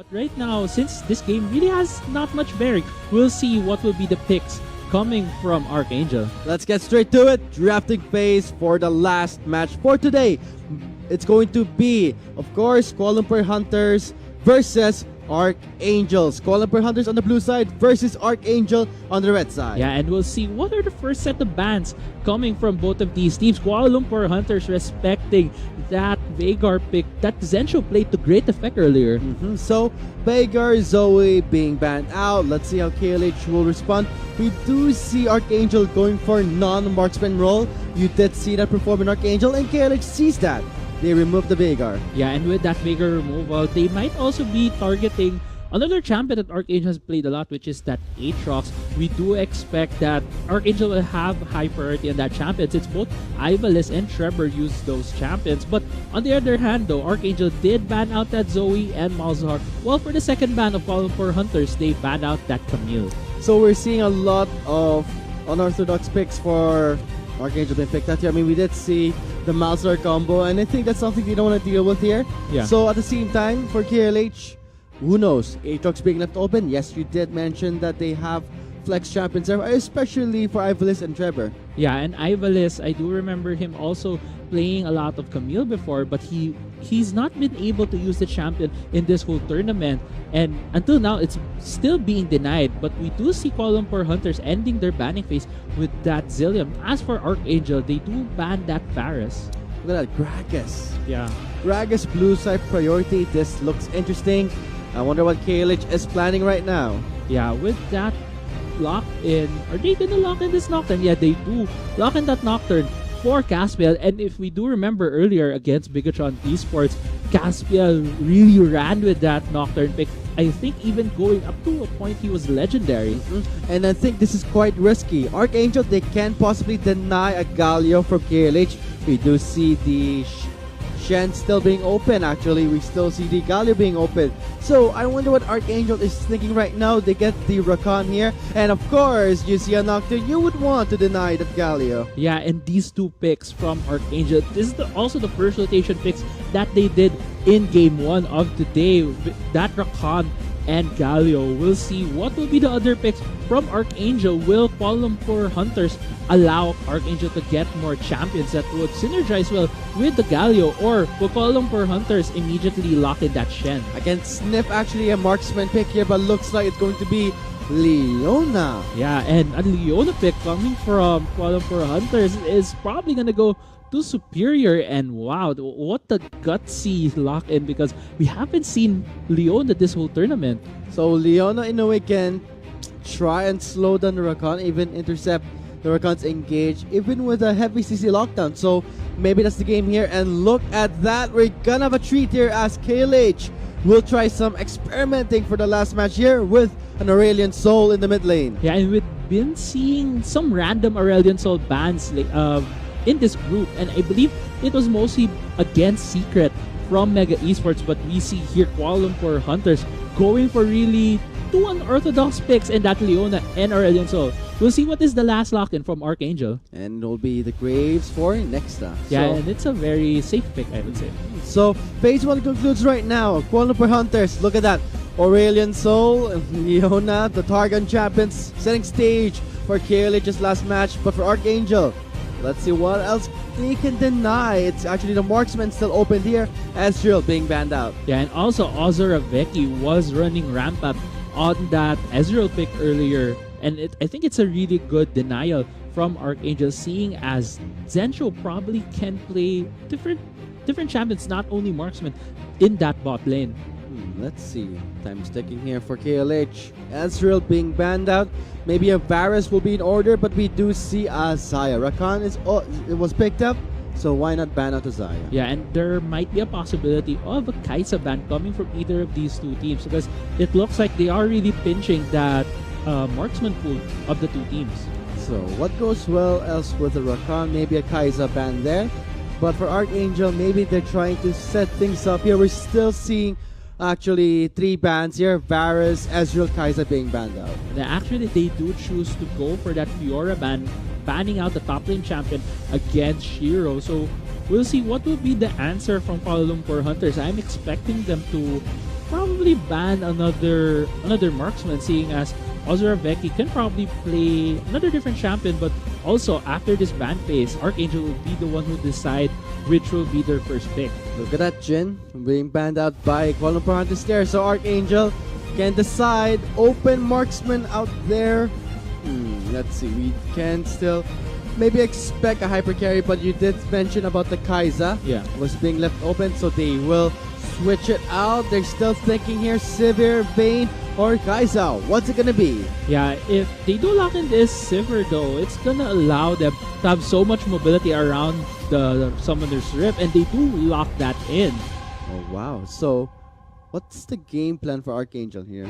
But right now, since this game really has not much bearing, we'll see what will be the picks coming from Archangel. Let's get straight to it. Drafting phase for the last match for today. It's going to be, of course, Kuala Lumpur Hunters versus Archangels. Kuala Lumpur Hunters on the blue side versus Archangel on the red side. Yeah, and we'll see what are the first set of bans coming from both of these teams. Kuala Lumpur Hunters respecting that Veigar pick that Zensho played to great effect earlier. So, Veigar, Zoe being banned out. Let's see how KLH will respond. We do see Archangel going for non-marksman role. You did see that perform in Archangel, and KLH sees that. They removed the Veigar. Yeah, and with that Veigar removal, they might also be targeting another champion that Archangel has played a lot, which is that Aatrox. We do expect that Archangel will have high priority on that champion since both Ivalice and Trevor use those champions. But on the other hand though, Archangel did ban out that Zoe and Malzahar, while for the second ban of Kuala Lumpur Hunters, they banned out that Camille. So we're seeing a lot of unorthodox picks for Archangel being picked out here. I mean, we did see the Malzahar combo, and I think that's something they don't want to deal with here. Yeah. So at the same time, for KLH, who knows? Aatrox being left open. Yes, you did mention that they have flex champions there, especially for Ivalice and Trevor. Yeah, and Ivalice, I do remember him also playing a lot of Camille before, but he's not been able to use the champion in this whole tournament, and until now it's still being denied. But we do see Kuala Lumpur Hunters ending their banning phase with that Zillion. As for Archangel, they do ban that Varus. Look at that, Gragas. Yeah. Gragas blue side priority. This looks interesting. I wonder what KLH is planning right now. Yeah, with that lock in, are they gonna lock in this Nocturne? Yeah, they do lock in that Nocturne for Caspiel. And if we do remember earlier against Bigatron Esports, Caspiel really ran with that Nocturne pick. I think even going up to a point he was legendary. And I think this is quite risky. Archangel, they can't possibly deny a Galio from KLH. We do see the Shen still being open. Actually, we still see the Galio being open. So I wonder what Archangel is thinking right now. They get the Rakan here, and of course you see a Nocturne, you would want to deny that Galio. Yeah, and these two picks from Archangel, this is also the first rotation picks that they did in game 1 of today. That Rakan and Galio. We'll see what will be the other picks from Archangel. Will Kuala Lumpur Hunters allow Archangel to get more champions that would synergize well with the Galio, or will Kuala Lumpur Hunters immediately lock in that Shen? I can sniff actually a marksman pick here, but looks like it's going to be Leona. Yeah, and a Leona pick coming from Kuala Lumpur Hunters is probably gonna go to Superior, and wow, what a gutsy lock-in, because we haven't seen Leona this whole tournament. So Leona in a way can try and slow down the Rakan, even intercept the Rakan's engage, even with a heavy CC lockdown. So maybe that's the game here, and look at that, we're gonna have a treat here as KLH will try some experimenting for the last match here with an Aurelion Soul in the mid lane. Yeah, and we've been seeing some random Aurelion Soul bans in this group, and I believe it was mostly against Secret from Mega Esports, but we see here Kuala Lumpur Hunters going for really two unorthodox picks in that Leona and Aurelion Soul. We'll see what is the last lock-in from Archangel. And it'll be the Graves for next time. Yeah, and it's a very safe pick, I would say. So, phase 1 concludes right now. Kuala Lumpur Hunters, look at that. Aurelion Soul, Leona, the Targon champions, setting stage for KLH's last match. But for Archangel, let's see what else they can deny. It's actually the marksman still open here. Ezreal being banned out. Yeah, and also Ozora Veki was running ramp up on that Ezreal pick earlier. And I think it's a really good denial from Archangel, seeing as Zensho probably can play different champions, not only marksman, in that bot lane. Let's see. Time's ticking here for KLH. Ezreal being banned out. Maybe a Varus will be in order, but we do see a Xayah. Rakan it was picked up, so why not ban out a Xayah? Yeah, and there might be a possibility of a Kai'Sa ban coming from either of these two teams, because it looks like they are really pinching that marksman pool of the two teams. So what goes well else with the Rakan? Maybe a Kai'Sa ban there. But for Archangel, maybe they're trying to set things up here. We're still seeing actually 3 bans here. Varus, Ezreal, Kai'Sa being banned out. And actually, they do choose to go for that Fiora ban, banning out the top lane champion against Shiro. So we'll see what will be the answer from Kuala Lumpur Hunters. I'm expecting them to probably ban another marksman, seeing as Ozurabeki can probably play another different champion, but also after this ban phase, Archangel will be the one who decide which will be their first pick. Look at that, Jin being banned out by Kuala Lumpur Hunters there. So Archangel can decide. Open marksman out there. Let's see. We can still maybe expect a hyper carry, but you did mention about the Kai'Sa. Yeah. Was being left open, so they will switch it out. They're still thinking here, Sivir, Vayne, or Kai'Sa. What's it gonna be? Yeah, if they do lock in this Sivir though, it's gonna allow them to have so much mobility around the Summoner's Rift, and they do lock that in. Oh wow. So what's the game plan for Archangel here?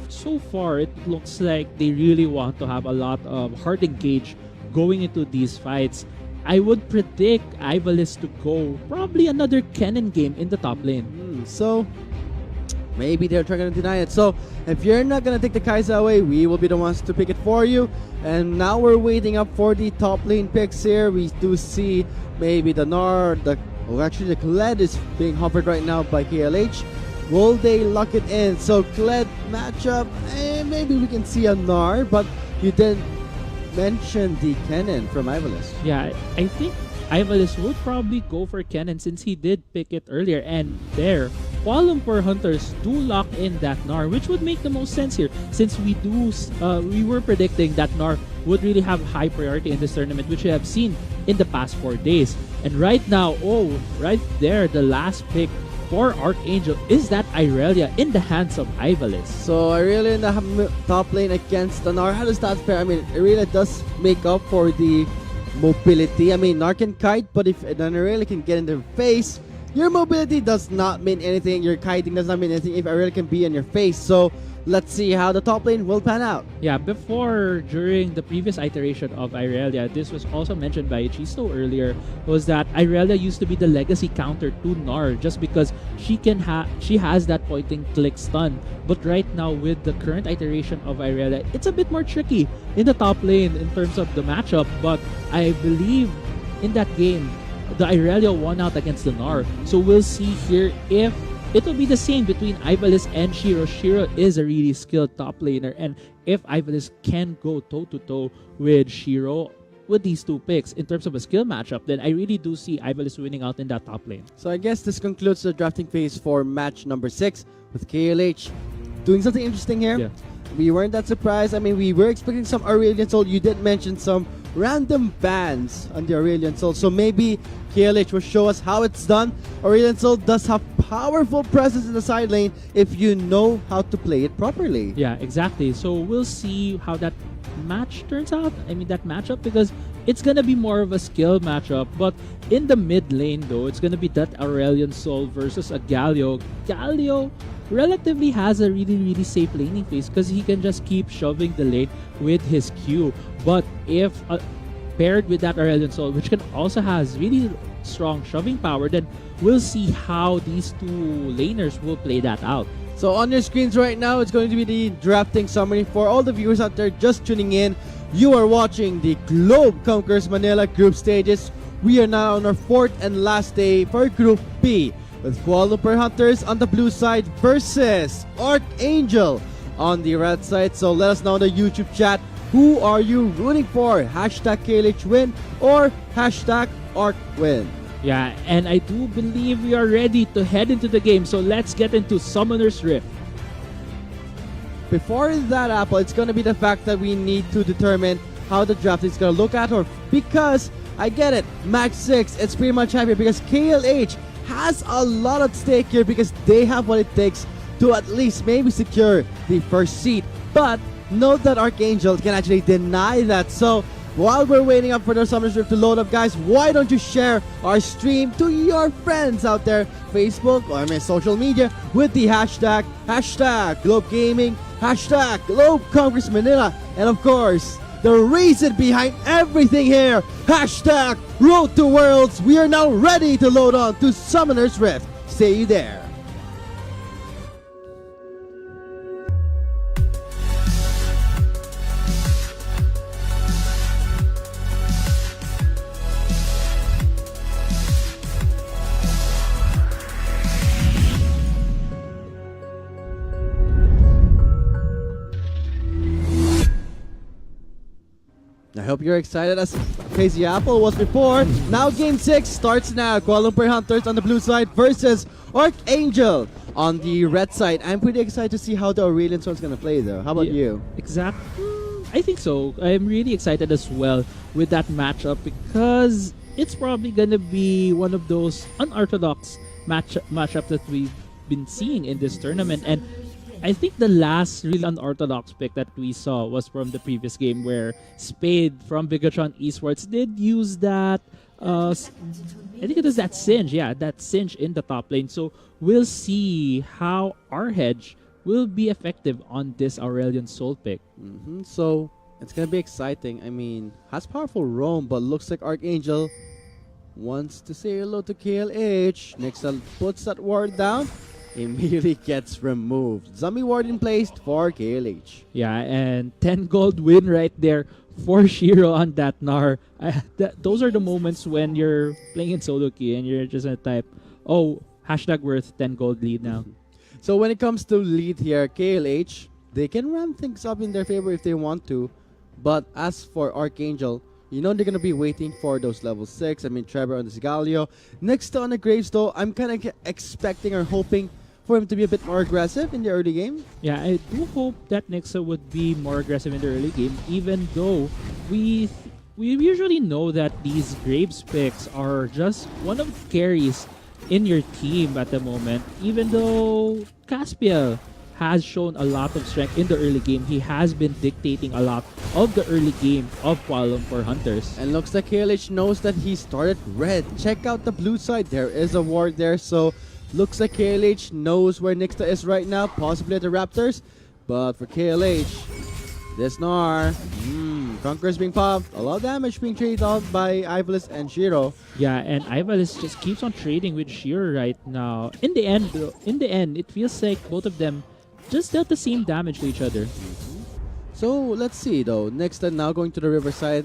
So far, it looks like they really want to have a lot of hard engage going into these fights. I would predict Ivalice to go probably another Kennen game in the top lane. So maybe they're trying to deny it. So if you're not gonna take the Kai'Sa away, we will be the ones to pick it for you. And now we're waiting up for the top lane picks here. We do see maybe the Gnar, actually the Kled is being hovered right now by KLH. Will they lock it in? So Kled matchup, maybe we can see a Gnar, but you didn't mention the Kennen from Ivalice. Yeah, I think Ivalice would probably go for Kennen since he did pick it earlier, and there, Kuala Lumpur Hunters do lock in that Gnar, which would make the most sense here since we were predicting that Gnar would really have high priority in this tournament, which we have seen in the past 4 days. And right now, right there, the last pick for Archangel is that Irelia in the hands of Ivalice. So Irelia in the top lane against the Gnar. How does that fare? I mean, Irelia does make up for the mobility. I mean, Gnar can kite, but if an Irelia can get in their face, your mobility does not mean anything. Your kiting does not mean anything if Irelia can be in your face. So let's see how the top lane will pan out. Yeah, during the previous iteration of Irelia, this was also mentioned by Chisto earlier, was that Irelia used to be the legacy counter to Gnar just because she has that pointing click stun. But right now with the current iteration of Irelia, it's a bit more tricky in the top lane in terms of the matchup. But I believe in that game, the Irelia won out against the Gnar. So we'll see here if it'll be the same between Ivalice and Shiro. Shiro is a really skilled top laner, and if Ivalice can go toe-to-toe with Shiro with these two picks in terms of a skill matchup, then I really do see Ivalice winning out in that top lane. So I guess this concludes the drafting phase for match number 6 with KLH doing something interesting here. Yeah. We weren't that surprised. I mean, we were expecting some Aurelion Soul. You did mention some random bans on the Aurelion Soul. So maybe KLH will show us how it's done. Aurelion Soul does have powerful presence in the side lane if you know how to play it properly. Yeah, exactly. So we'll see how that match turns out. I mean, that matchup, because it's gonna be more of a skill matchup. But in the mid lane, though, it's gonna be that Aurelion Soul versus a Galio. Galio relatively has a really safe laning phase because he can just keep shoving the lane with his Q. But if paired with that Aurelion Soul, which can also has really strong shoving power, then we'll see how these two laners will play that out. So on your screens right now, it's going to be the drafting summary for all the viewers out there just tuning in. You are watching the Globe Conquerors Manila group stages. We are now on our 4th and last day for Group B, with Kuala Lumpur Hunters on the blue side versus Archangel on the red side. So let us know in the YouTube chat, who are you rooting for? Hashtag KLH win or hashtag ARK win? Yeah, and I do believe we are ready to head into the game. So let's get into Summoner's Rift. Before that, Apple, it's going to be the fact that we need to determine how the draft is going to look at, or because I get it, match 6, it's pretty much happy because KLH has a lot at stake here because they have what it takes to at least maybe secure the first seat. But note that Archangel can actually deny that. So while we're waiting up for the Summoner's Rift to load up, guys, why don't you share our stream to your friends out there, Facebook or social media, with the hashtag Globe Gaming, hashtag Globe Conquerors Manila, and of course, the reason behind everything here, hashtag Road to Worlds. We are now ready to load on to Summoner's Rift. See you there. I hope you're excited as Crazy Apple was before. Now Game 6 starts now. Kuala Lumpur Hunters on the blue side versus Archangel on the red side. I'm pretty excited to see how the Aurelion Sword's going to play though. How about you? Exactly. I think so. I'm really excited as well with that matchup because it's probably gonna be one of those unorthodox matchup that we've been seeing in this tournament. And I think the last really unorthodox pick that we saw was from the previous game where Spade from Bigatron Esports did use that. I think it was that Singe, yeah, that Singe in the top lane. So we'll see how our hedge will be effective on this Aurelion Soul pick. So it's gonna be exciting. I mean, has powerful roam, but looks like Archangel wants to say hello to KLH. Nexa puts that ward down, immediately gets removed. Zombie ward in place for KLH. Yeah, and 10 gold win right there for Shiro on that Gnar. Those are the moments when you're playing in solo queue and you're just gonna type, oh, hashtag worth 10 gold lead now. So when it comes to lead here, KLH, they can run things up in their favor if they want to. But as for Archangel, you know they're going to be waiting for those level 6. I mean, Trevor on this Galio. Next on the Graves though, I'm kind of expecting or hoping for him to be a bit more aggressive in the early game. Yeah, I do hope that Nexa would be more aggressive in the early game, even though we usually know that these Graves picks are just one of the carries in your team at the moment. Even though Caspiel has shown a lot of strength in the early game, he has been dictating a lot of the early game of Kuala Lumpur Hunters. And looks like KLH knows that he started red. Check out the blue side. There is a ward there. So looks like KLH knows where Nixta is right now, possibly at the Raptors. But for KLH, this Gnar, Conquerors being popped, a lot of damage being traded off by Ivalice and Shiro. Yeah, and Ivalice just keeps on trading with Shiro right now. In the end, it feels like both of them just dealt the same damage to each other. So let's see though. Next now going to the Riverside,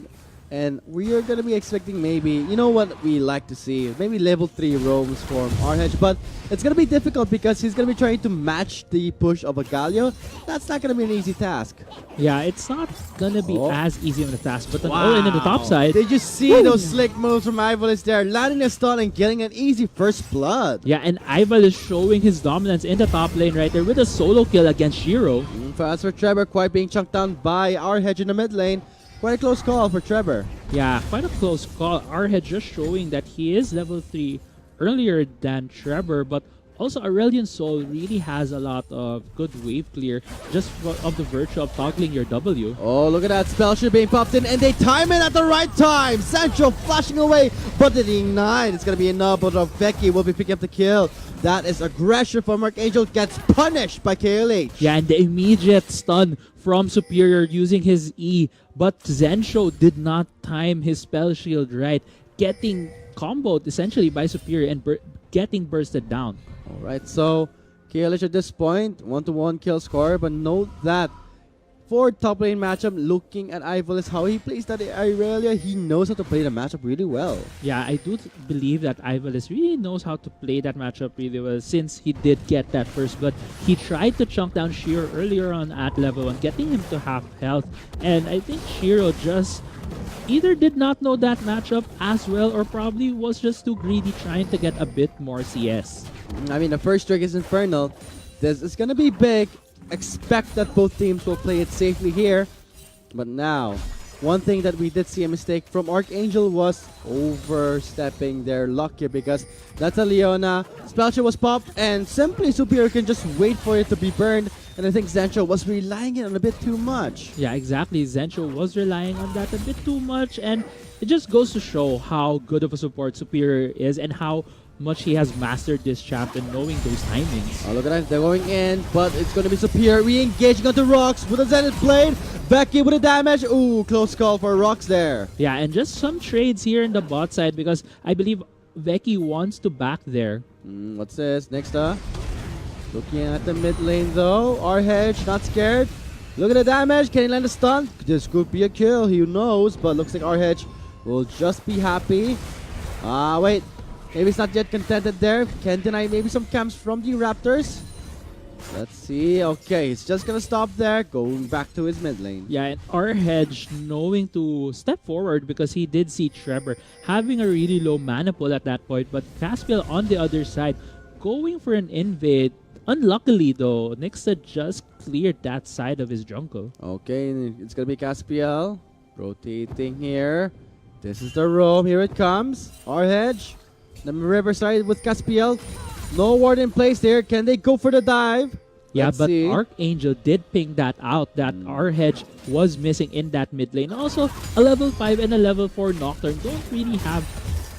and we are gonna be expecting maybe, you know what we like to see, maybe level 3 roams from RH, but it's gonna be difficult because he's gonna be trying to match the push of a Galio. That's not gonna be an easy task. Yeah, it's not gonna be as easy of a task, but in the top side. Did you see those slick moves from Ivalice there, landing a stun and getting an easy first blood? Yeah, and Ival is showing his dominance in the top lane right there with a solo kill against Shiro. Fast for Trevor, quite being chunked down by our hedge in the mid lane. Quite a close call for Trevor. Yeah, quite a close call. Arhead just showing that he is level 3 earlier than Trevor, but also Aurelion Soul really has a lot of good wave clear just of the virtue of toggling your W. Oh, look at that spell shield being popped in, and they time it at the right time. Sancho flashing away, but the ignite. It's going to be enough, but Becky will be picking up the kill. That is aggression from Archangel, gets punished by KLH. Yeah, and the immediate stun from Superior using his E, but Zensho did not time his spell shield right, getting comboed essentially by Superior and getting bursted down. Alright, so KLH at this point, 1-to-1 kill score, but note that for top lane matchup, looking at Ivalice, how he plays that Irelia, he knows how to play the matchup really well. Yeah, I do believe that Ivalice really knows how to play that matchup really well since he did get that first blood. He tried to chunk down Shiro earlier on at level 1, getting him to half health. And I think Shiro just either did not know that matchup as well or probably was just too greedy trying to get a bit more CS. I mean, the first trick is Infernal. This is going to be big. Expect that both teams will play it safely here. But now, one thing that we did see a mistake from Archangel was overstepping their luck here, because that's a Leona. Spellshot was popped and simply Superior can just wait for it to be burned. And I think Zensho was relying on it a bit too much. Yeah, exactly. Zensho was relying on that a bit too much, and it just goes to show how good of a support Superior is and how much he has mastered this champion, knowing those timings. Oh, look at that. They're going in, but it's going to be Superior re-engaging onto Rocks with a Zenith Blade. Becky with the damage. Ooh, close call for Rocks there. Yeah, and just some trades here in the bot side because I believe Becky wants to back there. What's this? Next up. Looking at the mid lane though. Our hedge, not scared. Look at the damage. Can he land a stun? This could be a kill. Who knows? But looks like our hedge will just be happy. Wait. Maybe it's not yet contented there. Can't deny maybe some camps from the Raptors. Let's see. Okay, he's just gonna stop there, going back to his mid lane. Yeah, and our hedge knowing to step forward because he did see Trevor having a really low mana pool at that point, but Caspiel on the other side going for an invade. Unluckily though, Nixa just cleared that side of his jungle. Okay, it's gonna be Caspiel rotating here. This is the roam. Here it comes. Our hedge. The riverside with Caspiel. No ward in place there. Can they go for the dive? Yeah, Let's but see. Archangel did ping that out, that our hedge was missing in that mid lane. Also, a level 5 and a level 4 Nocturne don't really have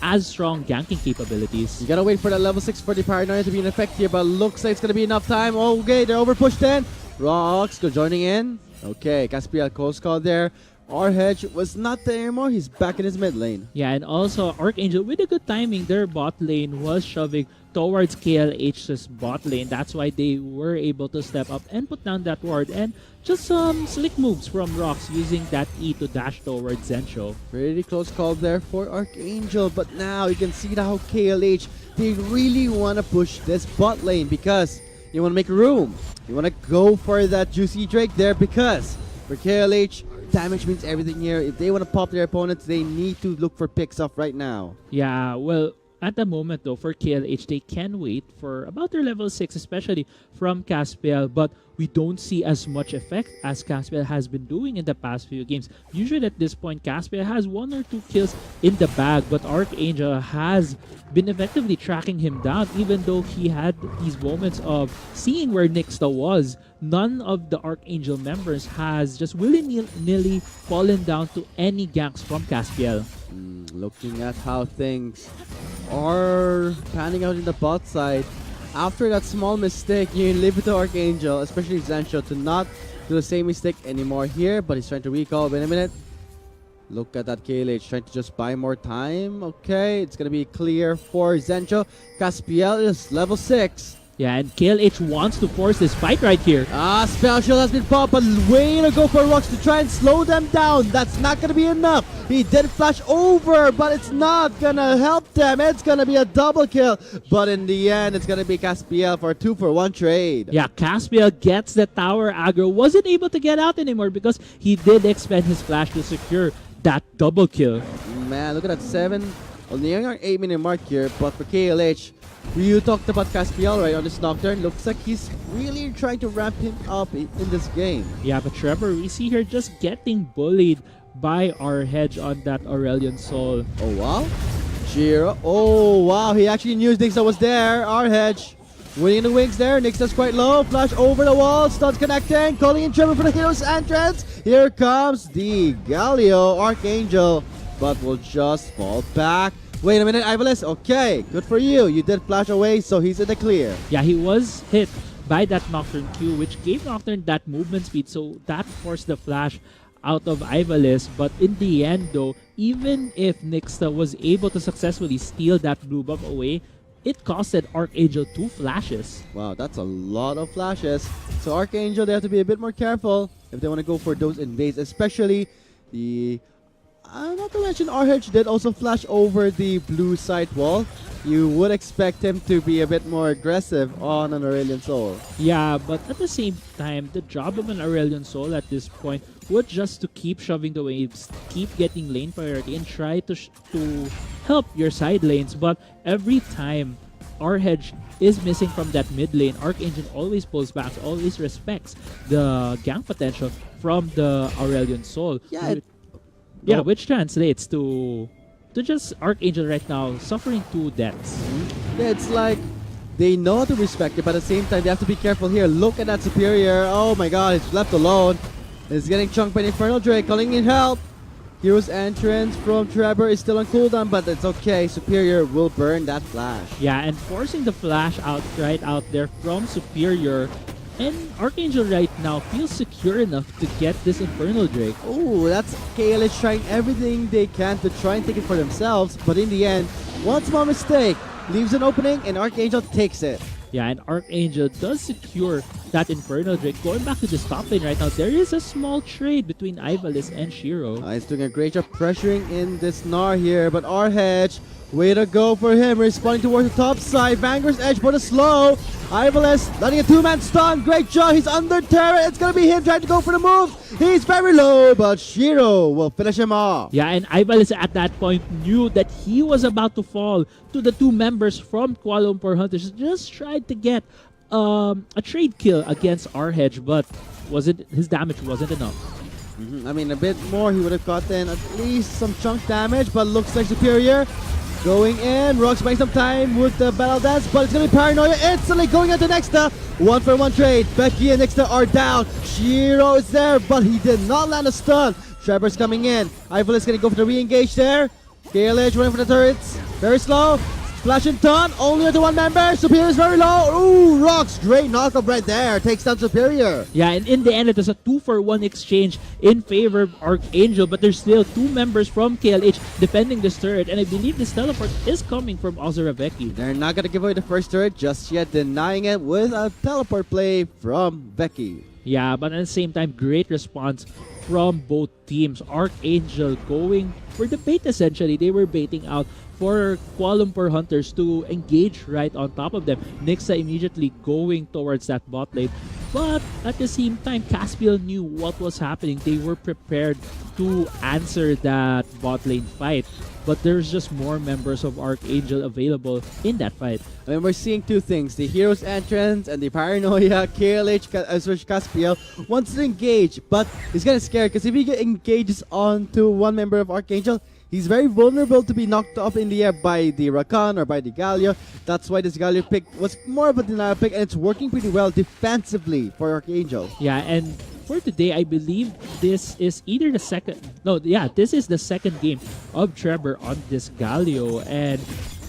as strong ganking capabilities. You gotta wait for that level 6 for the Paranoia to be in effect here, but looks like it's gonna be enough time. Okay, they're overpushed in. Rocks go joining in. Okay, Caspiel close call there. Our hedge was not there anymore. He's back in his mid lane. Yeah, and also Archangel with a good timing, their bot lane was shoving towards KLH's bot lane. That's why they were able to step up and put down that ward. And just some slick moves from Rocks using that E to dash towards Zencho. Pretty close call there for Archangel, but now you can see how KLH, they really want to push this bot lane because you want to make room. You want to go for that juicy Drake there because for KLH, damage means everything here. If they want to pop their opponents, they need to look for picks off right now. Yeah, well, at the moment though, for KLH, they can wait for about their level 6, especially from Caspiel, but we don't see as much effect as Caspiel has been doing in the past few games. Usually at this point, Caspiel has 1 or 2 kills in the bag, but Archangel has been effectively tracking him down, even though he had these moments of seeing where Nixta was. None of the Archangel members has just willy-nilly fallen down to any ganks from Caspiel. Looking at how things are panning out in the bot side, after that small mistake, you leave it to Archangel, especially Zencho, to not do the same mistake anymore here, but he's trying to recall. Wait a minute. Look at that KLH trying to just buy more time. Okay, it's going to be clear for Zencho. Caspiel is level 6. Yeah, and KLH wants to force this fight right here. Spell Shield has been popped, but way to go for Rocks to try and slow them down. That's not going to be enough. He did flash over, but it's not going to help them. It's going to be a double kill. But in the end, it's going to be Caspiel for a 2-for-1 trade. Yeah, Caspiel gets the tower aggro. Wasn't able to get out anymore because he did expend his flash to secure that double kill. Man, look at that 7. Only our 8-minute mark here, but for KLH, you talked about Caspiel right on this Nocturne. Looks like he's really trying to ramp him up in this game. Yeah, but Trevor, we see here just getting bullied by our hedge on that Aurelion Soul. Oh, wow. Jiro. Oh, wow. He actually knew Nixa was there. Our hedge. Winning the wings there. Nixa's quite low. Flash over the wall. Stuns connecting. Calling in Trevor for the hero's entrance. Here comes the Galio Archangel, but will just fall back. Wait a minute, Ivalis. Okay, good for you. You did flash away, so he's in the clear. Yeah, he was hit by that Nocturne Q, which gave Nocturne that movement speed, so that forced the flash out of Ivalis. But in the end, though, even if Nixta was able to successfully steal that blue buff away, it costed Archangel 2 flashes. Wow, that's a lot of flashes. So Archangel, they have to be a bit more careful if they want to go for those invades, especially the... not to mention, RH did also flash over the blue side wall. You would expect him to be a bit more aggressive on an Aurelion Soul. Yeah, but at the same time, the job of an Aurelion Soul at this point would just to keep shoving the waves, keep getting lane priority, and try to help your side lanes. But every time RH is missing from that mid lane, Archangel always pulls back, always respects the gank potential from the Aurelion Soul. Yeah, which translates to just Archangel right now suffering 2 deaths. Yeah, it's like they know how to respect it, but at the same time, they have to be careful here. Look at that Superior. Oh my god, he's left alone. He's getting chunked by the Infernal Drake, calling in help. Hero's entrance from Trevor is still on cooldown, but it's okay. Superior will burn that flash. Yeah, and forcing the flash out right out there from Superior. And Archangel right now feels secure enough to get this Infernal Drake. Oh, that's KLH trying everything they can to try and take it for themselves, but in the end, one small mistake leaves an opening and Archangel takes it. Yeah, and Archangel does secure that Infernal Drake. Going back to this top lane right now, there is a small trade between Ivalice and Shiro. He's doing a great job pressuring in this Gnar here, but RH, way to go for him, responding towards the top side. Vanguard's edge for the slow. Ivalice letting a two-man stun. Great job. He's under turret. It's going to be him trying to go for the move. He's very low, but Shiro will finish him off. Yeah, and Ivalice at that point knew that he was about to fall to the two members from Kuala Lumpur Hunters. Just tried to get a trade kill against RH, but his damage wasn't enough. I mean, a bit more, he would have gotten at least some chunk damage, but looks like superior. Going in, Rox spending some time with the battle dance, but it's going to be Paranoia instantly going into Nexta. 1-for-1 trade. Becky and Nexta are down. Shiro is there, but he did not land a stun. Trevor's coming in. Ivalice going to go for the re-engage there. KLH running for the turrets. Very slow. Flash and Ton, only to one member. Superior is very low. Ooh, Rox, great knockup right there. Takes down Superior. Yeah, and in the end, it was a 2-for-1 exchange in favor of Archangel, but there's still two members from KLH defending this turret, and I believe this teleport is coming from Ozora-Veki. They're not going to give away the first turret just yet, denying it with a teleport play from Becky. Yeah, but at the same time, great response from both teams. Archangel going for the bait essentially. They were baiting out for Kuala Lumpur Hunters to engage right on top of them. Nixa immediately going towards that bot lane. But at the same time, Caspiel knew what was happening. They were prepared to answer that bot lane fight. But there's just more members of Archangel available in that fight. I mean, we're seeing two things. The hero's entrance and the Paranoia. KLH, Caspiel wants to engage, but he's kind of scared because if he engages onto one member of Archangel, he's very vulnerable to be knocked up in the air by the Rakan or by the Galio. That's why this Galio pick was more of a denial pick, and it's working pretty well defensively for Archangel. Yeah, and for today, I believe this is either the second... No, yeah, this is the second game of Trevor on this Galio, and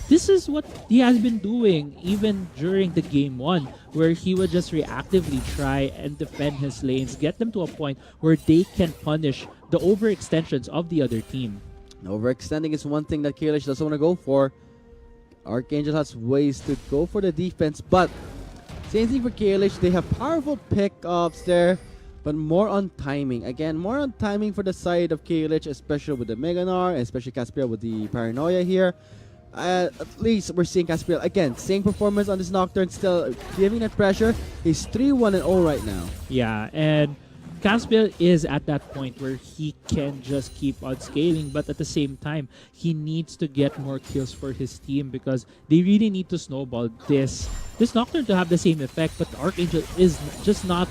this is what he has been doing even during the game 1, where he would just reactively try and defend his lanes, get them to a point where they can punish the overextensions of the other team. Overextending is one thing that KLH doesn't want to go for. Archangel has ways to go for the defense, but same thing for KLH. They have powerful pickups there, but more on timing. Again, more on timing for the side of KLH, especially with the Mega Gnar, especially Caspiel with the Paranoia here. At least we're seeing Caspiel, again, same performance on this Nocturne, still giving that pressure. He's 3-1-0 right now. Yeah, and Caspiel is at that point where he can just keep on scaling, but at the same time, he needs to get more kills for his team because they really need to snowball this Nocturne to have the same effect, but Archangel is just not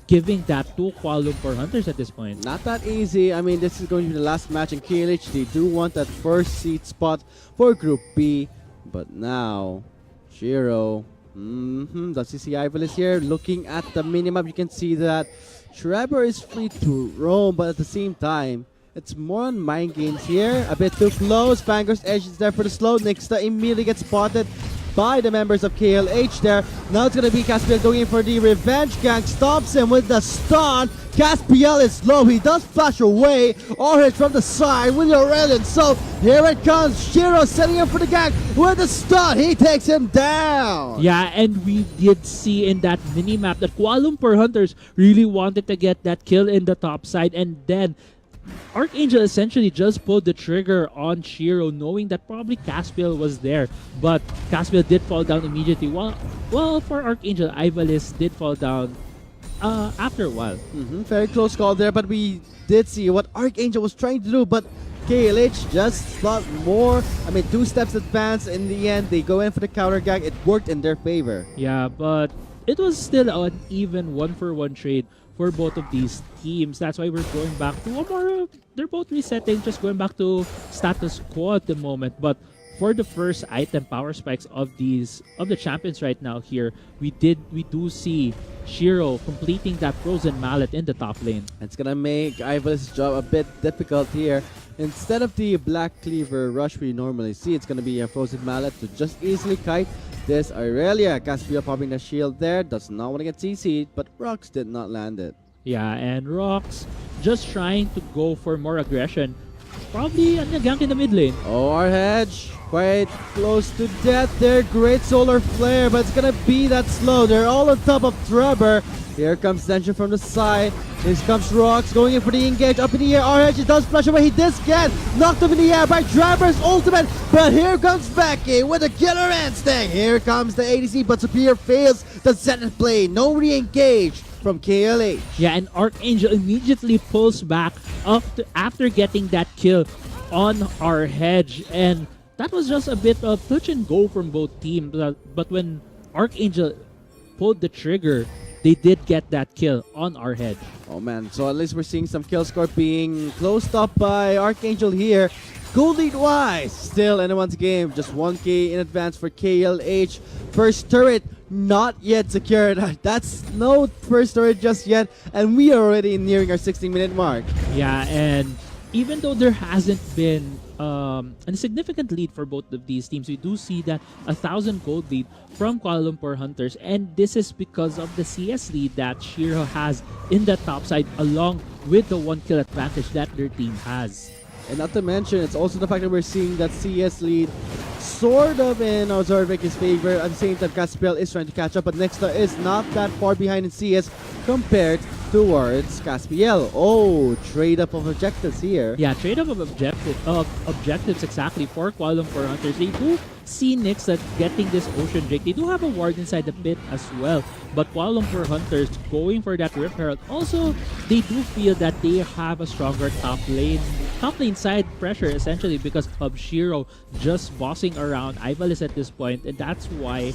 giving that to Kuala Lumpur Hunters at this point. Not that easy. I mean, this is going to be the last match in KLH. They do want that first seed spot for Group B, but now Shiro, does he see Ivalice here? Looking at the minimap, you can see that Trevor is free to roam, but at the same time, it's more on mind games here. A bit too close. Vanguard's edge is there for the slow. Nixta immediately gets spotted by the members of KLH there. Now it's going to be Caspiel going in for the revenge gang. Stops him with the stun. Caspiel is low. He does flash away. Or from the side with the Aurelion. So here it comes. Shiro setting up for the gang with the stun. He takes him down. Yeah, and we did see in that mini-map that Kuala Lumpur Hunters really wanted to get that kill in the top side, and then Archangel essentially just pulled the trigger on Shiro, knowing that probably Caspiel was there, but Caspiel did fall down immediately. Well, for Archangel, Ivalice did fall down after a while. Very close call there, but we did see what Archangel was trying to do, but KLH just thought more. I mean, 2 steps advance. In the end, they go in for the counter gag. It worked in their favor. Yeah, but it was still an even 1-for-1 trade for both of these teams. That's why we're going back to a more... They're both resetting, just going back to status quo at the moment. But for the first item power spikes of the champions right now here, we do see Shiro completing that frozen mallet in the top lane. It's gonna make Ivalice's job a bit difficult here. Instead of the Black Cleaver rush we normally see, it's gonna be a frozen mallet to just easily kite this Aurelia. Caspiel popping the shield there, does not want to get CC'd, but Rox did not land it. Yeah, and Rox just trying to go for more aggression probably a gank in the mid lane. Oh, our hedge quite close to death there. Great solar flare, but it's gonna be that slow. They're all on top of Trevor. Here comes Tension from the side. Here comes Rocks going in for the engage. Up in the air, RH does flash away. He does get knocked up in the air by Trevor's ultimate. But here comes Becky with a killer instinct. Here comes the ADC, but Superior fails the Zenith play. No re-engage from KLH. Yeah, and Archangel immediately pulls back after getting that kill on our hedge. And that was just a bit of touch and go from both teams. But when Archangel pulled the trigger, they did get that kill on our hedge. Oh man, so at least we're seeing some kill score being closed up by Archangel here. Gold lead wise, still anyone's game. Just 1k in advance for KLH. First turret not yet secured. That's no first turret just yet, and we are already nearing our 16-minute mark. Yeah, and even though there hasn't been a significant lead for both of these teams, we do see that 1,000 gold lead from Kuala Lumpur Hunters, and this is because of the CS lead that Shiro has in the top side, along with the 1 kill advantage that their team has. And not to mention, it's also the fact that we're seeing that CS lead sort of in Ozorvic's favor. At the same time, Caspiel is trying to catch up, but Nexta is not that far behind in CS compared towards Caspiel. Oh, trade up of objectives here. Yeah, trade up of objectives exactly for Kuala Lumpur Hunters. They do see Nyx that getting this Ocean Drake. They do have a ward inside the pit as well. But Kuala Lumpur Hunters going for that Rift Herald. Also, they do feel that they have a stronger top lane side pressure essentially because of Shiro just bossing around Ivalice at this point, and that's why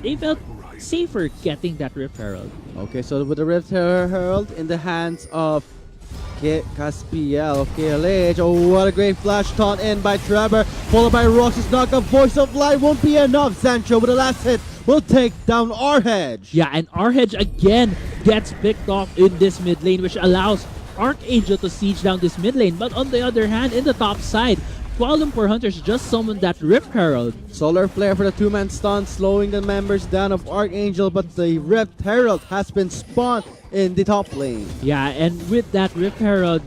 they felt safer getting that Rift Herald. Okay, so with the Rift Herald in the hands of Caspiel of KLH. Oh, what a great flash taunt in by Trevor, followed by Rox's knockup. Voice of Light won't be enough. Sancho with the last hit will take down our hedge. Yeah, and our hedge again gets picked off in this mid lane, which allows Archangel to siege down this mid lane. But on the other hand, in the top side, Kuala Lumpur Hunters just summoned that Rift Herald. Solar Flare for the 2-man stun, slowing the members down of Archangel, but the Rift Herald has been spawned in the top lane. Yeah, and with that Rift Herald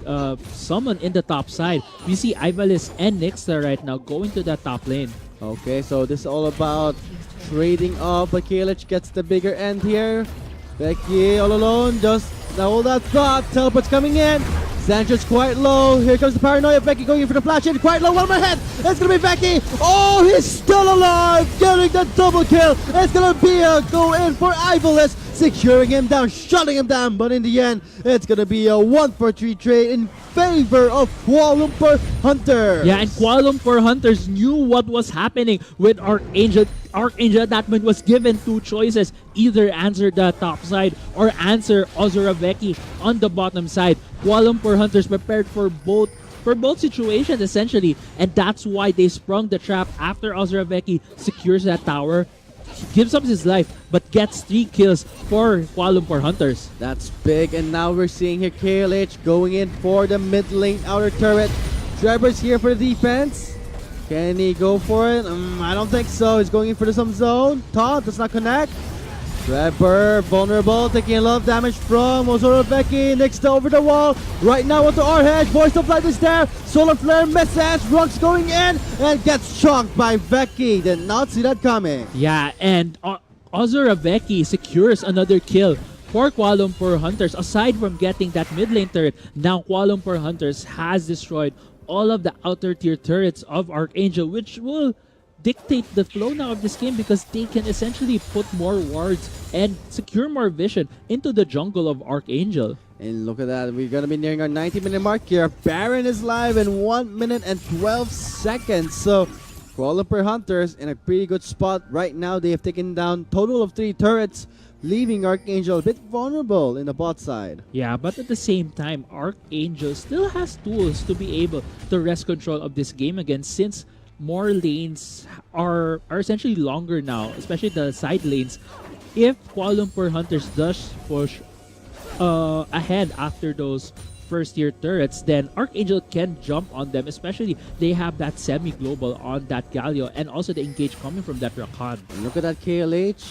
summon in the top side, we see Ivalice and Nyxa right now going to that top lane. Okay, so this is all about trading up, but KLH gets the bigger end here. Becky all alone, just hold that thought. Teleport's coming in. Sancho's quite low. Here comes the paranoia. Becky going in for the flash in. Quite low. One more head. It's going to be Becky. Oh, he's still alive. Getting the double kill. It's going to be a go in for Ivalice. Securing him down, shutting him down. But in the end, it's going to be a 1-for-3 trade in favor of Kuala Lumpur Hunters. Yeah, and Kuala Lumpur Hunters knew what was happening with Archangel. Archangel at that point was given two choices. Either answer the top side or answer Ozora Becky on the bottom side. Kuala Lumpur Hunters prepared for both situations essentially, and that's why they sprung the trap after Ozora Becky secures that tower. He gives up his life but gets 3 kills for Kuala Lumpur Hunters. That's big, and now we're seeing here KLH going in for the mid lane outer turret. Trevor's here for the defense. Can he go for it? I don't think so. He's going in for the some zone. Taunt does not connect. Trevor vulnerable, taking a lot of damage from Ozora Becky. Next over the wall. Right now onto our hedge. Voice of Light is there. Solar Flare misses. Rocks going in and gets chunked by Becky. Did not see that coming. Yeah, and Ozora Becky secures another kill for Kuala Lumpur Hunters. Aside from getting that mid lane turret, now Kuala Lumpur Hunters has destroyed all of the outer tier turrets of Archangel, which will dictate the flow now of this game because they can essentially put more wards and secure more vision into the jungle of Archangel. And look at that, we're gonna be nearing our 90-minute mark here. Baron is live in 1 minute and 12 seconds. So Kuala Lumpur Hunters in a pretty good spot right now. They have taken down total of 3 turrets, leaving Archangel a bit vulnerable in the bot side. Yeah, but at the same time, Archangel still has tools to be able to wrest control of this game again, since more lanes are essentially longer now, especially the side lanes. If Kuala Lumpur Hunters does push ahead after those first tier turrets, then Archangel can jump on them, especially they have that semi-global on that Galio and also the engage coming from that Rakan. Look at that KLH,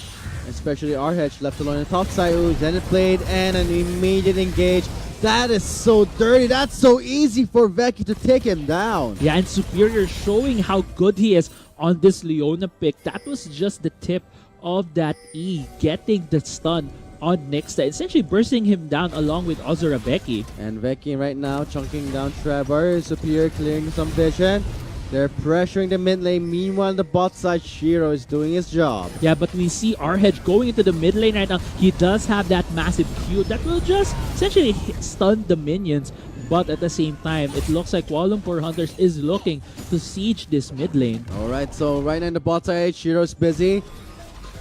especially RH left alone on the top side. Ooh, Zenith played and an immediate engage That is so dirty. That's so easy for Veki to take him down. Yeah, and Superior showing how good he is on this Leona pick. That was just the tip of that E, getting the stun on Nixta, essentially bursting him down along with Ozora Veki. And Veki right now chunking down Trevor. Superior clearing some vision. They're pressuring the mid lane. Meanwhile, on the bot side, Shiro is doing his job. Yeah, but we see Arhedge going into the mid lane right now. He does have that massive Q that will just essentially stun the minions. But at the same time, it looks like Kuala Lumpur Hunters is looking to siege this mid lane. Alright, so right now in the bot side, Shiro's busy.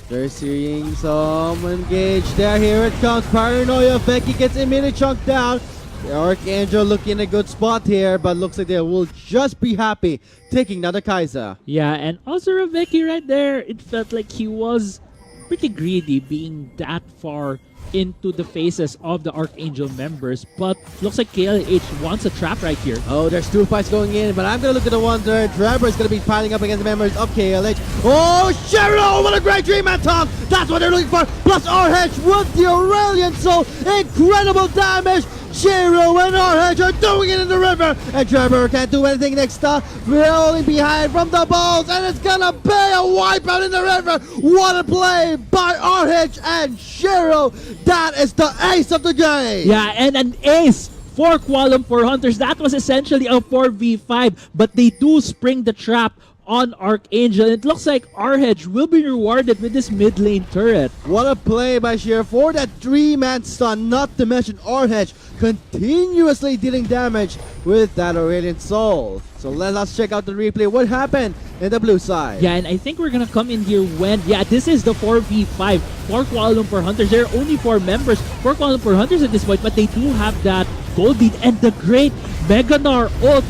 They're seeing some engage there. Here it comes. Paranoia. Veki gets immediately chunked down. The Archangel looking in a good spot here, but looks like they will just be happy taking down the Kaiser. Yeah, and Ozora Veki right there, it felt like he was pretty greedy being that far into the faces of the Archangel members, but looks like KLH wants a trap right here. Oh, there's two fights going in, but I'm gonna look at the one there. Trevor is gonna be piling up against the members of KLH. Oh, Cheryl, what a great dream, man, Tom! That's what they're looking for. Plus RH with the Aurelian Soul, incredible damage. Shiro and RH are doing it in the river, and Trevor can't do anything next up. Rolling behind from the balls, and it's gonna be a wipeout in the river. What a play by RH and Shiro. That is the ace of the game. Yeah, and an ace for Kuala Lumpur Hunters. That was essentially a 4v5, but they do spring the trap on Archangel. It looks like Arhedge will be rewarded with this mid lane turret. What a play by Shiro for that 3-man stun, not to mention Arhedge continuously dealing damage with that Aurelian Soul. So let us check out the replay. What happened in the blue side? Yeah, and I think we're gonna come in here when, yeah, this is the 4v5 for Kuala Lumpur Hunters. There are only 4 members for Kuala Lumpur Hunters at this point, but they do have that gold lead and the great Meganar ult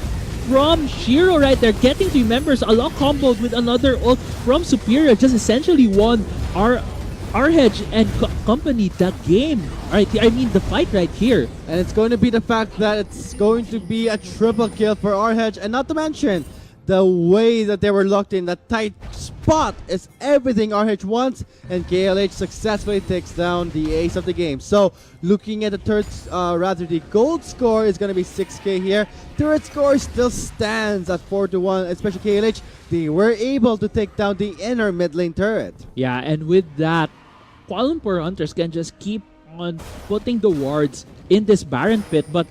from Shiro right there, getting 3 members along comboed with another ult from Superior, just essentially won Arhedge and company the game. Alright, I mean the fight right here. And it's going to be the fact that it's going to be a triple kill for Arhedge, and not to mention the way that they were locked in, that tight spot is everything RH wants, and KLH successfully takes down the ace of the game. So looking at the the gold score is going to be 6k here. Third score still stands at 4-1, especially KLH. They were able to take down the inner mid lane turret. Yeah, and with that, Kuala Lumpur Hunters can just keep on putting the wards in this Baron pit, but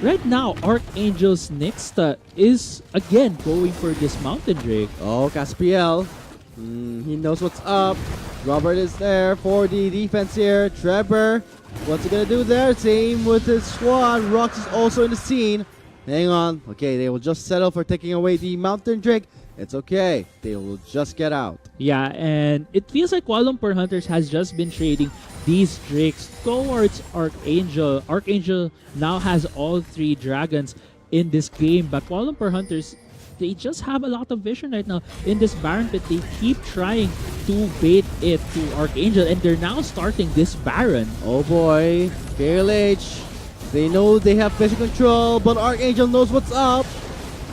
right now, Archangel's Nixta is again going for this Mountain Drake. Oh, Caspiel. He knows what's up. Robert is there for the defense here. Trevor, what's he gonna do there? Same with his squad. Rox is also in the scene. Hang on. Okay, they will just settle for taking away the Mountain Drake. It's okay. They will just get out. Yeah, and it feels like Kuala Lumpur Hunters has just been trading these drakes towards Archangel. Archangel now has all 3 dragons in this game, but Kuala Lumpur Hunters, they just have a lot of vision right now in this Baron pit. They keep trying to bait it to Archangel, and they're now starting this Baron. Oh boy, KLH. They know they have physical control, but Archangel knows what's up.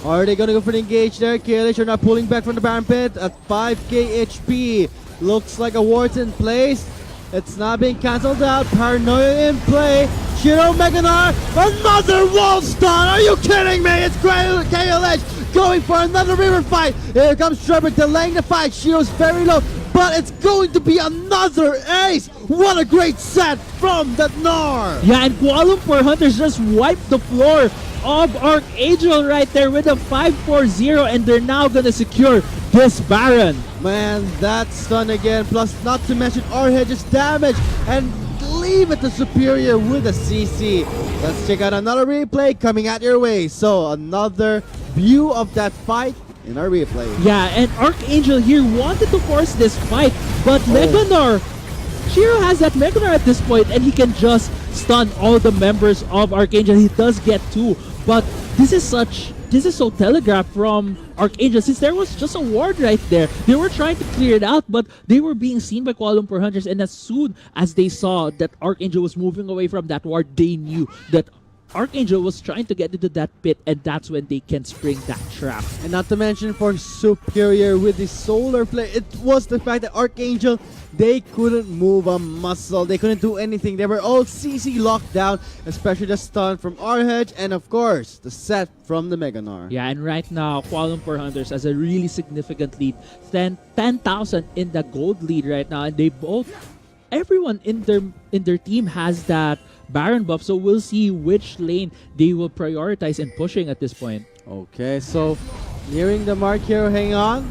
Are they gonna go for the engage there? KLH are not pulling back from the Baron pit at 5k HP. Looks like a ward's in place. It's not being cancelled out. Paranoia in play. Shiro Meganar, another wall stun. Are you kidding me? It's KLH going for another river fight. Here comes Trevor delaying the fight. Shiro's very low, but it's going to be another ace. What a great set from the Gnar. Yeah, and Kuala Lumpur Hunters just wiped the floor of Archangel right there with a 5-4-0, and they're now gonna secure this Baron. Man, that stun again, plus not to mention Arhedge's damage, and leave it to Superior with a CC. Let's check out another replay coming at your way. So another view of that fight in our replay. Yeah, and Archangel here wanted to force this fight, but Meganar, Shiro has that Meganar at this point, and he can just stun all the members of Archangel. He does get 2, but this is so telegraphed from Archangel, since there was just a ward right there. They were trying to clear it out, but they were being seen by Kuala Lumpur Hunters, and as soon as they saw that Archangel was moving away from that ward, they knew that Archangel was trying to get into that pit, and that's when they can spring that trap. And not to mention for Superior with the solar play, it was the fact that Archangel, they couldn't move a muscle. They couldn't do anything. They were all CC locked down, especially the stun from ARK and of course the set from the Meganar. Yeah, and right now, Kuala Lumpur Hunters has a really significant lead. 10,000 in the gold lead right now, and they both, everyone in their team has that Baron buff, so we'll see which lane they will prioritize in pushing at this point. Okay, so nearing the mark here, hang on.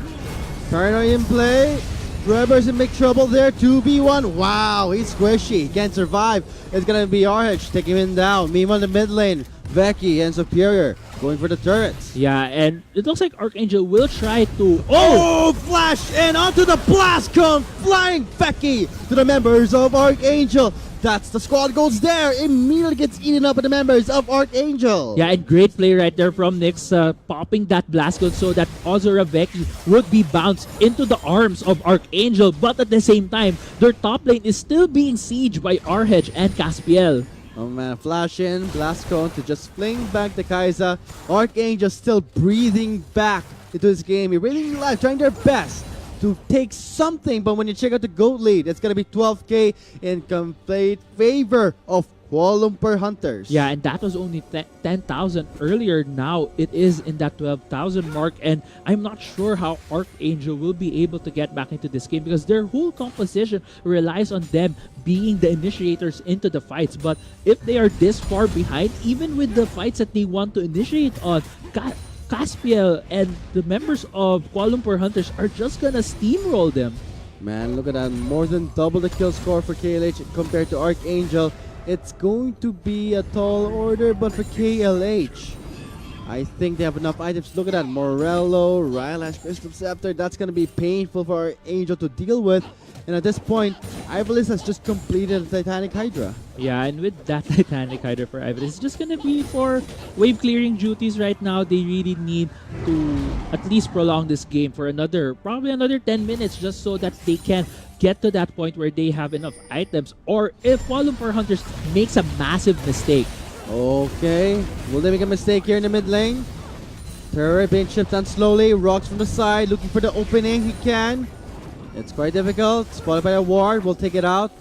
Paranoia in play. Trevor's in big trouble there, 2v1. Wow, he's squishy. He can't survive. It's gonna be RH taking him down. Meanwhile, the mid lane, Veki and Superior going for the turrets. Yeah, and it looks like Archangel will try to... Oh, flash in onto the blast cone, flying Veki to the members of Archangel. That's the squad goals there. Immediately gets eaten up by the members of Archangel. Yeah, and great play right there from Nyx, popping that blast gun so that Ozora Veki would be bounced into the arms of Archangel. But at the same time, their top lane is still being sieged by RH and Caspiel. Oh man, flash in, blast cone to just fling back the Kai'Sa. Archangel still breathing back into this game. Really life, trying their best to take something, but when you check out the GOAT lead, it's gonna be 12k in complete favor of Kuala Lumpur Hunters. Yeah, and that was only 10,000 earlier. Now it is in that 12,000 mark, and I'm not sure how Archangel will be able to get back into this game because their whole composition relies on them being the initiators into the fights. But if they are this far behind, even with the fights that they want to initiate on, Caspiel and the members of Kuala Lumpur Hunters are just gonna steamroll them. Man, look at that. More than double the kill score for KLH compared to Archangel. It's going to be a tall order, but for KLH, I think they have enough items. Look at that. Morello, Rylash, Crystal Scepter. That's going to be painful for Archangel to deal with. And at this point, Ivalice has just completed the Titanic Hydra. Yeah, and with that Titanic Hydra for Ivalice, it's just gonna be for wave clearing duties right now. They really need to at least prolong this game for probably another 10 minutes just so that they can get to that point where they have enough items. Or if Kuala Lumpur Hunters makes a massive mistake. Okay, will they make a mistake here in the mid lane? Turret being chipped down slowly. Rocks from the side, looking for the opening. He can. It's quite difficult. Spotted by a ward. We'll take it out.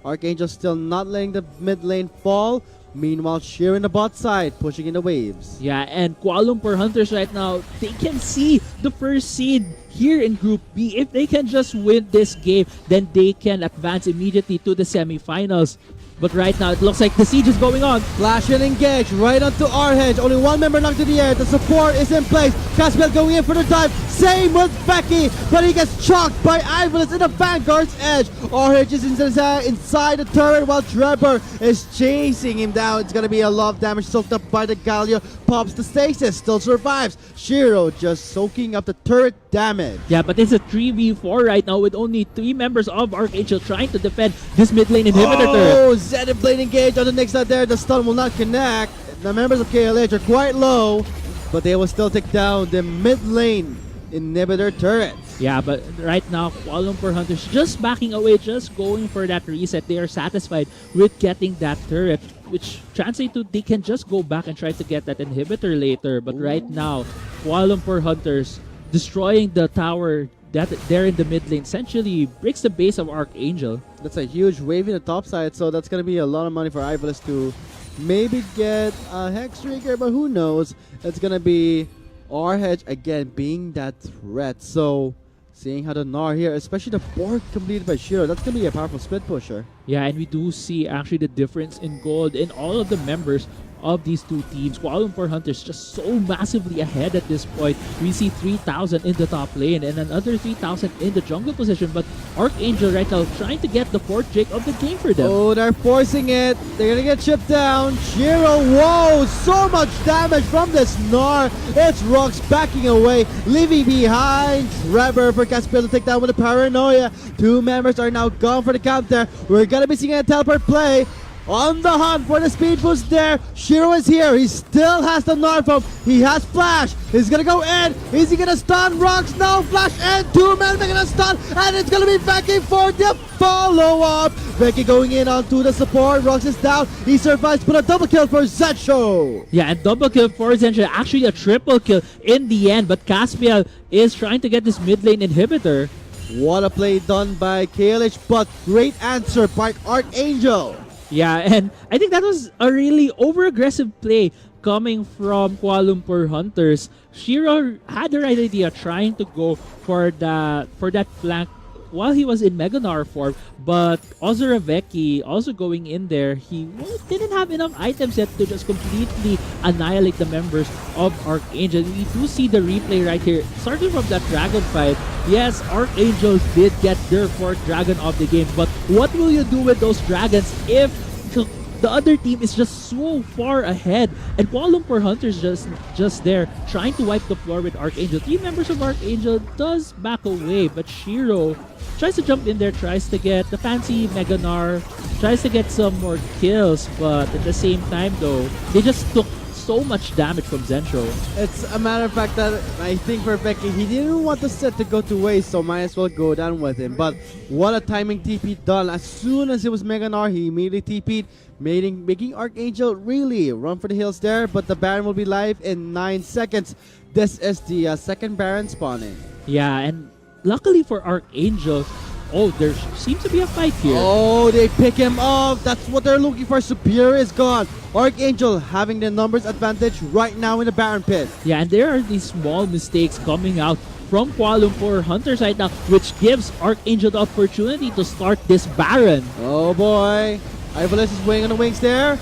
Archangel still not letting the mid lane fall. Meanwhile, Sheer in the bot side, pushing in the waves. Yeah, and Kuala Lumpur Hunters right now, they can see the first seed here in Group B. If they can just win this game, then they can advance immediately to the semifinals. But right now, it looks like the siege is going on. Flash and engage right onto RH. Only one member knocked to the air. The support is in place. Caspiel going in for the dive. Same with Becky, but he gets chalked by Ivalice in the Vanguard's edge. RH is inside the turret while Trevor is chasing him down. It's going to be a lot of damage soaked up by the Galio. Pops the stasis, still survives. Shiro just soaking up the turret damage. Yeah, but it's a 3v4 right now with only 3 members of Archangel trying to defend this mid lane inhibitor turret. Zenith Blade engage on the next side there. The stun will not connect. The members of KLH are quite low, but they will still take down the mid lane inhibitor turret. Yeah, but right now, Kuala Lumpur Hunters just backing away, just going for that reset. They are satisfied with getting that turret, which translates to they can just go back and try to get that inhibitor later. But right now, Kuala Lumpur Hunters destroying the tower that there in the mid lane essentially breaks the base of Archangel. That's a huge wave in the top side, so that's going to be a lot of money for Ivalice to maybe get a Hex Trigger, but who knows? It's going to be RH again being that threat. So seeing how the Gnar here, especially the Borg completed by Shiro, that's going to be a powerful split pusher. Yeah, and we do see actually the difference in gold in all of the members of these two teams. Kuala Lumpur Hunters just so massively ahead at this point. We see 3,000 in the top lane and another 3,000 in the jungle position, but Archangel right now trying to get the 4th Drake of the game for them. Oh, they're forcing it. They're gonna get chipped down. Shiro, whoa, so much damage from this Gnar. It's Rocks backing away, leaving behind Trevor for Caspiel to take down with the Paranoia. 2 members are now gone for the counter. We're gonna be seeing a teleport play. On the hunt for the speed boost there. Shiro is here. He still has the Narfom. He has Flash. He's gonna go in. Is he gonna stun Rocks? No, Flash and 2 men are gonna stun. And it's gonna be backing for the follow-up. Becky going in onto the support. Rocks is down. He survives, but a double kill for Zetcho. Yeah, and double kill for Zencho. Actually, a triple kill in the end. But Caspial is trying to get this mid lane inhibitor. What a play done by KLH, but great answer by Archangel. Yeah, and I think that was a really over-aggressive play coming from Kuala Lumpur Hunters. Shiro had the right idea trying to go for that flank while he was in Meganar form, but Ozoraveki also going in there, he didn't have enough items yet to just completely annihilate the members of Archangel. We do see the replay right here, starting from that dragon fight. Yes, Archangel did get their 4th dragon of the game, but what will you do with those dragons if the other team is just so far ahead, and Kuala Lumpur Hunters just there trying to wipe the floor with Archangel. 3 members of Archangel does back away, but Shiro tries to jump in there, tries to get the fancy Meganar, tries to get some more kills, but at the same time though, they just took so much damage from Zencho. It's a matter of fact that I think for Becky, he didn't want the set to go to waste, so might as well go down with him. But what a timing TP done. As soon as it was Meganar, he immediately TP'd, making Archangel really run for the hills there. But the Baron will be live in 9 seconds. This is the 2nd Baron spawning. Yeah, and luckily for Archangel, oh, there seems to be a fight here. Oh, they pick him up. That's what they're looking for. Superior is gone. Archangel having the numbers advantage right now in the Baron pit. Yeah, and there are these small mistakes coming out from Kuala Lumpur Hunters right now, which gives Archangel the opportunity to start this Baron. Oh boy. Ivalis is weighing on the wings there.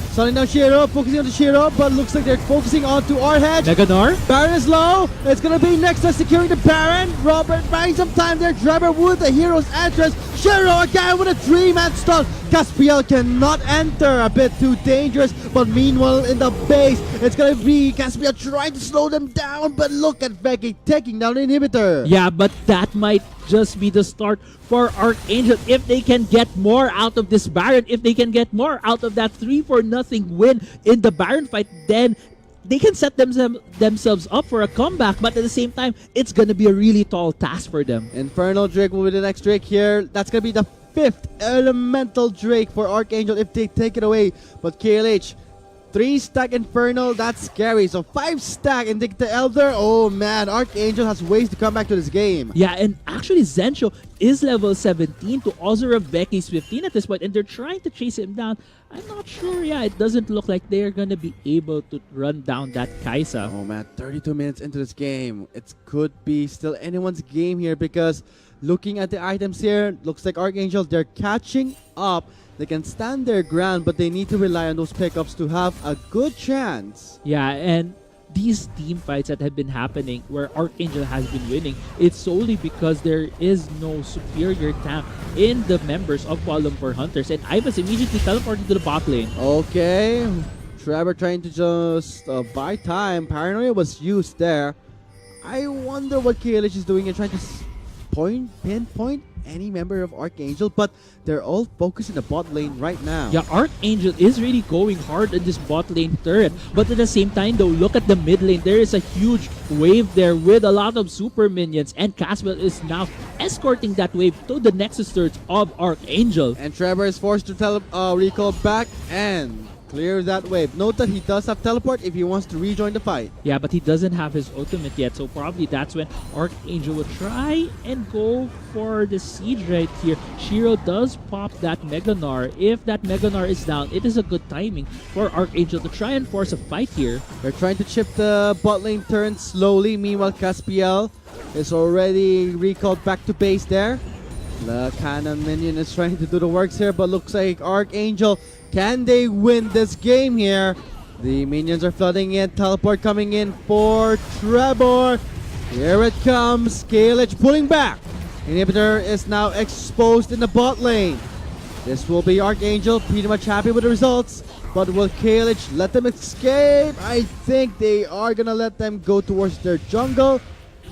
Stunning down Shiro, focusing on the Shiro, but looks like they're focusing onto our hedge. Meganar? Baron is low. It's gonna be Nexus securing the Baron. Robert buying some time there. Driver with the hero's entrance. Shiro again with a 3-man stun. Caspiel cannot enter. A bit too dangerous. But meanwhile in the base, it's gonna be Caspiel trying to slow them down. But look at Becky taking down the inhibitor. Yeah, but that might just be the start for Archangel. If they can get more out of this Baron, if they can get more out of that 3-0 win in the Baron fight, then they can set themselves up for a comeback. But at the same time, it's gonna be a really tall task for them. Infernal Drake will be the next Drake here. That's gonna be the 5th elemental Drake for Archangel if they take it away. But KLH, 3-stack Infernal, that's scary. So 5-stack and take the Elder. Oh man, Archangel has ways to come back to this game. Yeah, and actually Zencho is level 17 to Ozoravecky's 15 at this point, and they're trying to chase him down. I'm not sure, yeah, it doesn't look like they're gonna be able to run down that Kaisa. Oh man, 32 minutes into this game. It could be still anyone's game here because looking at the items here, looks like Archangel, they're catching up. They can stand their ground, but they need to rely on those pickups to have a good chance. Yeah, and these team fights that have been happening where Archangel has been winning, it's solely because there is no superior tank in the members of Kuala Lumpur Hunters, and Ivas immediately teleported to the bot lane. Okay, Trevor trying to just buy time. Paranoia was used there. I wonder what KLH is doing and trying to pinpoint any member of Archangel, but they're all focused in the bot lane right now. Yeah, Archangel is really going hard in this bot lane turret, but at the same time though, look at the mid lane. There is a huge wave there with a lot of super minions, and Caswell is now escorting that wave to the Nexus Turret of Archangel. And Trevor is forced to recall back and clear that wave. Note that he does have teleport if he wants to rejoin the fight. Yeah, but he doesn't have his ultimate yet, so probably that's when Archangel will try and go for the siege right here. Shiro does pop that Meganar. If that Meganar is down, it is a good timing for Archangel to try and force a fight here. They're trying to chip the bot lane turn slowly. Meanwhile, Caspiel is already recalled back to base there. The cannon minion is trying to do the works here, but looks like Archangel, can they win this game here? The minions are flooding in. Teleport coming in for Trevor. Here it comes. KLH pulling back. Inhibitor is now exposed in the bot lane. This will be Archangel pretty much happy with the results. But will KLH let them escape? I think they are gonna let them go towards their jungle.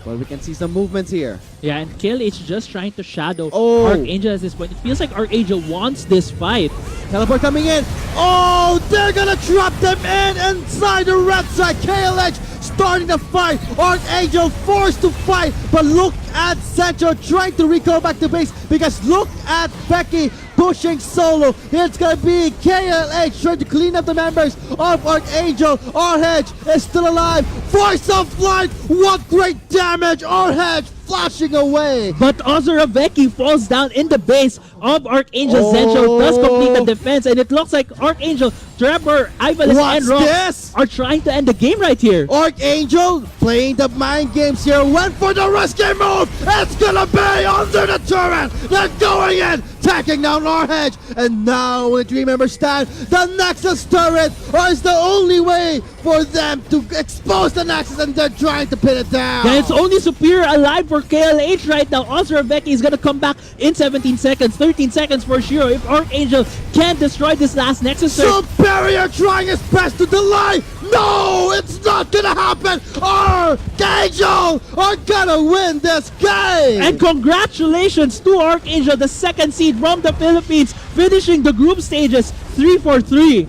But we can see some movements here. Yeah, and KLH just trying to shadow Oh. Archangel at this point. It feels like Archangel wants this fight. Teleport coming in. Oh, they're gonna trap them inside the red side. KLH starting the fight. Archangel forced to fight, but look at Central trying to recall back to base because look at Becky pushing solo. It's gonna be KLH trying to clean up the members of Archangel. RH is still alive. Voice of Light, what great damage! RH flashing away. But Ozoravecki falls down in the base of Archangel. Zencho does complete the defense, and it looks like Archangel, Trevor, Ivalis, and Rock this? are trying to end the game right here. Archangel playing the mind games here, went for the risky move. It's gonna be under the turret. They're going in, tacking down RH, and now with 3 members stand, the Nexus turret is the only way for them to expose the Nexus, and they're trying to pin it down. Yeah, it's only Superior alive for KLH right now. Ozoravecki is gonna come back in 17 seconds, 13 seconds for sure. If Archangel can destroy this last Nexus turret. Superior trying his best to delay. No, it's not gonna happen. Archangel are gonna win this game. And congratulations to Archangel, the second seed from the Philippines, finishing the group stages 3-4-3.